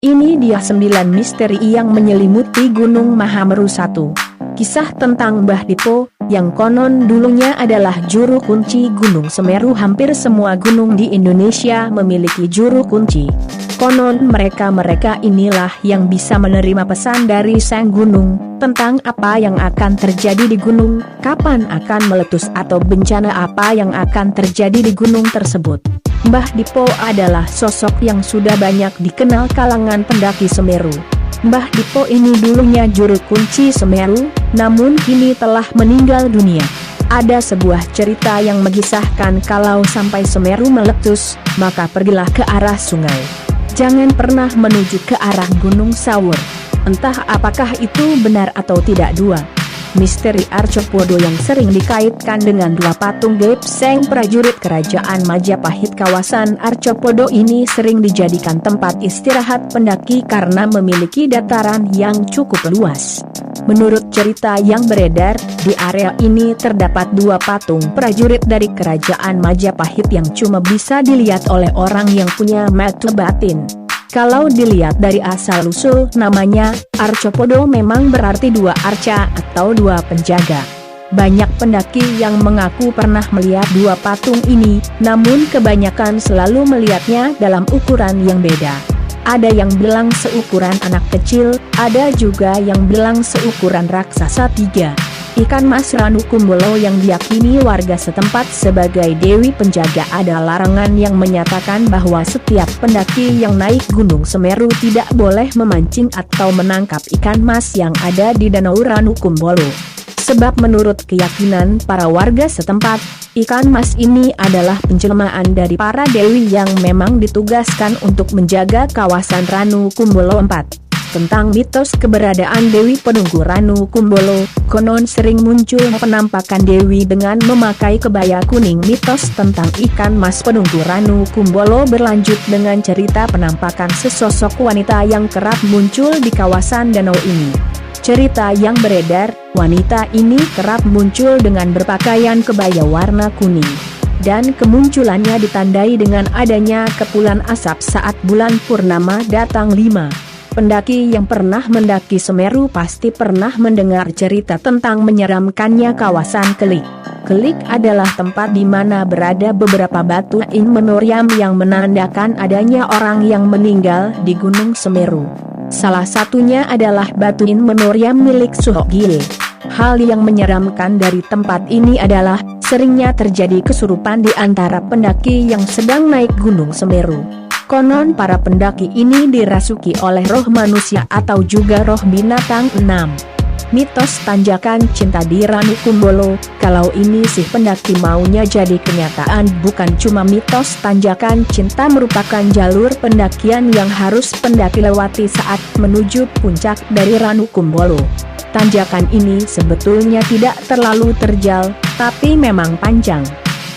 Ini dia 9 misteri yang menyelimuti Gunung Mahameru 1. Kisah tentang Mbah Dipo, yang konon dulunya adalah juru kunci Gunung Semeru. Hampir semua gunung di Indonesia memiliki juru kunci. Konon mereka inilah yang bisa menerima pesan dari sang gunung, tentang apa yang akan terjadi di gunung, kapan akan meletus atau bencana apa yang akan terjadi di gunung tersebut. Mbah Dipo adalah sosok yang sudah banyak dikenal kalangan pendaki Semeru. Mbah Dipo ini dulunya juru kunci Semeru, namun kini telah meninggal dunia. Ada sebuah cerita yang mengisahkan kalau sampai Semeru meletus, maka pergilah ke arah sungai. Jangan pernah menuju ke arah Gunung Sawur. Entah apakah itu benar atau tidak. 2. Misteri Arcopodo yang sering dikaitkan dengan 2 patung gaib sang prajurit kerajaan Majapahit. Kawasan Arcopodo ini sering dijadikan tempat istirahat pendaki karena memiliki dataran yang cukup luas. Menurut cerita yang beredar, di area ini terdapat 2 patung prajurit dari kerajaan Majapahit yang cuma bisa dilihat oleh orang yang punya mata batin. Kalau dilihat dari asal-usul namanya, Arcopodo memang berarti 2 arca atau 2 penjaga. Banyak pendaki yang mengaku pernah melihat 2 patung ini, namun kebanyakan selalu melihatnya dalam ukuran yang beda. Ada yang bilang seukuran anak kecil, ada juga yang bilang seukuran raksasa 3. Ikan Mas Ranu Kumbolo yang diyakini warga setempat sebagai Dewi Penjaga. Ada larangan yang menyatakan bahwa setiap pendaki yang naik Gunung Semeru tidak boleh memancing atau menangkap ikan mas yang ada di Danau Ranu Kumbolo. Sebab menurut keyakinan para warga setempat, ikan mas ini adalah penjelmaan dari para dewi yang memang ditugaskan untuk menjaga kawasan Ranu Kumbolo 4. Tentang mitos keberadaan Dewi Penunggu Ranu Kumbolo, konon sering muncul penampakan Dewi dengan memakai kebaya kuning. Mitos tentang ikan mas penunggu Ranu Kumbolo berlanjut dengan cerita penampakan sesosok wanita yang kerap muncul di kawasan danau ini. Cerita yang beredar, wanita ini kerap muncul dengan berpakaian kebaya warna kuning. Dan kemunculannya ditandai dengan adanya kepulan asap saat bulan purnama datang. 5. Pendaki yang pernah mendaki Semeru pasti pernah mendengar cerita tentang menyeramkannya kawasan Kelik. Kelik adalah tempat di mana berada beberapa batu in memoriam yang menandakan adanya orang yang meninggal di Gunung Semeru. Salah satunya adalah batu in memoriam milik Suhogile. Hal yang menyeramkan dari tempat ini adalah seringnya terjadi kesurupan di antara pendaki yang sedang naik Gunung Semeru. Konon para pendaki ini dirasuki oleh roh manusia atau juga roh binatang. 6. Mitos tanjakan cinta di Ranu Kumbolo. Kalau ini sih pendaki maunya jadi kenyataan. Bukan cuma mitos, tanjakan cinta merupakan jalur pendakian yang harus pendaki lewati saat menuju puncak dari Ranu Kumbolo. Tanjakan ini sebetulnya tidak terlalu terjal, tapi memang panjang.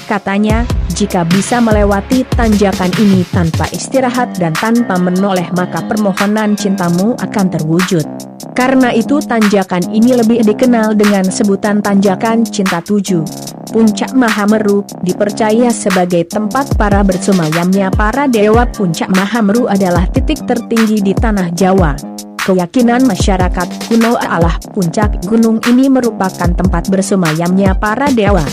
Katanya, jika bisa melewati tanjakan ini tanpa istirahat dan tanpa menoleh, maka permohonan cintamu akan terwujud. Karena itu tanjakan ini lebih dikenal dengan sebutan tanjakan cinta 7. Puncak Mahameru dipercaya sebagai tempat para bersemayamnya para dewa. Puncak Mahameru adalah titik tertinggi di tanah Jawa. Keyakinan masyarakat kuno adalah puncak gunung ini merupakan tempat bersemayamnya para dewa.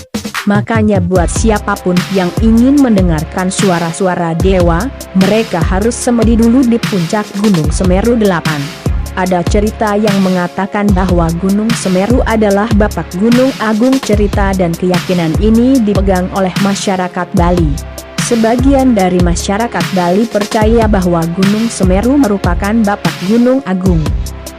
Makanya buat siapapun yang ingin mendengarkan suara-suara dewa, mereka harus semedi dulu di puncak Gunung Semeru. 8. Ada cerita yang mengatakan bahwa Gunung Semeru adalah Bapak Gunung Agung. Cerita dan keyakinan ini dipegang oleh masyarakat Bali. Sebagian dari masyarakat Bali percaya bahwa Gunung Semeru merupakan Bapak Gunung Agung.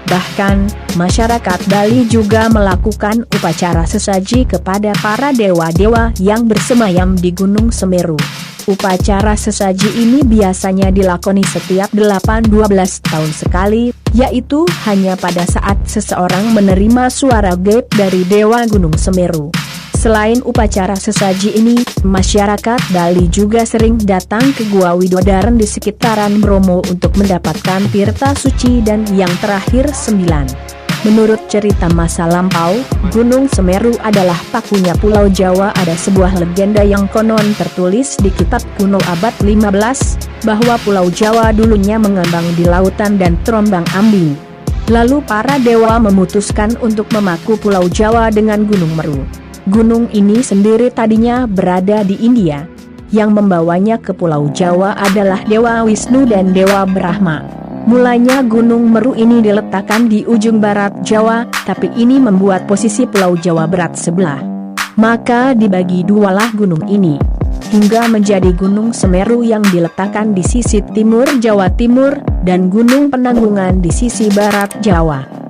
Bahkan, masyarakat Bali juga melakukan upacara sesaji kepada para dewa-dewa yang bersemayam di Gunung Semeru. Upacara sesaji ini biasanya dilakoni setiap 8-12 tahun sekali, yaitu hanya pada saat seseorang menerima suara gaib dari dewa Gunung Semeru. Selain upacara sesaji ini, masyarakat Bali juga sering datang ke Gua Widodaren di sekitaran Bromo untuk mendapatkan tirta suci. Dan yang terakhir 9. Menurut cerita masa lampau, Gunung Semeru adalah pakunya Pulau Jawa. Ada sebuah legenda yang konon tertulis di kitab kuno abad 15, bahwa Pulau Jawa dulunya mengambang di lautan dan terombang-ambing. Lalu para dewa memutuskan untuk memaku Pulau Jawa dengan Gunung Meru. Gunung ini sendiri tadinya berada di India. Yang membawanya ke Pulau Jawa adalah Dewa Wisnu dan Dewa Brahma. Mulanya Gunung Meru ini diletakkan di ujung barat Jawa, tapi ini membuat posisi Pulau Jawa berat sebelah. Maka dibagi dualah gunung ini, hingga menjadi Gunung Semeru yang diletakkan di sisi timur Jawa Timur, dan Gunung Penanggungan di sisi barat Jawa.